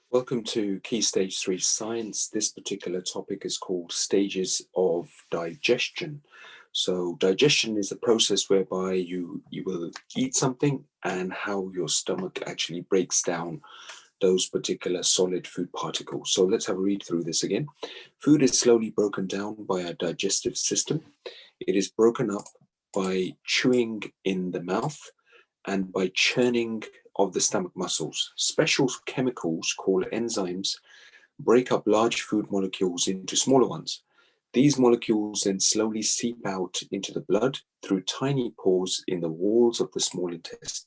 Welcome to Key Stage 3 Science. This particular topic is called Stages of Digestion. So digestion is the process whereby you will eat something and how your stomach actually breaks down those particular solid food particles. So let's have a read through this again. Food is slowly broken down by our digestive system. It is broken up by chewing in the mouth and by churning of the stomach muscles. Special chemicals called enzymes break up large food molecules into smaller ones. These molecules then slowly seep out into the blood through tiny pores in the walls of the small intestine.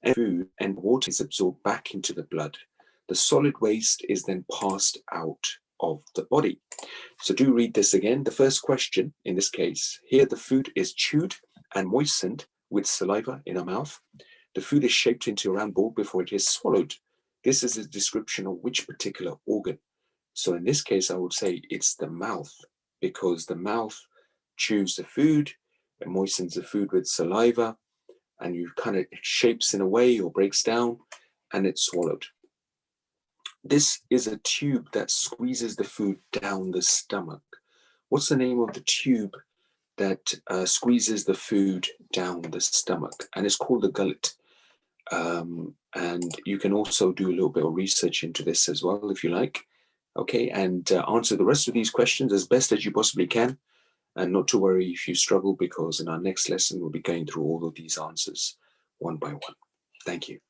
And food and water is absorbed back into the blood. The solid waste is then passed out of the body. So do read this again. The first question in this case, here the food is chewed and moistened with saliva in our mouth. The food is shaped into a round ball before it is swallowed. This is a description of which particular organ. So in this case, I would say it's the mouth, because the mouth chews the food, it moistens the food with saliva, and you kind of shapes in a way or breaks down, and it's swallowed. This is a tube that squeezes the food down the stomach. What's the name of the tube that squeezes the food down the stomach? And it's called the gullet. And you can also do a little bit of research into this as well, if you like. Okay, and answer the rest of these questions as best as you possibly can. And not to worry if you struggle, because in our next lesson, we'll be going through all of these answers one by one. Thank you.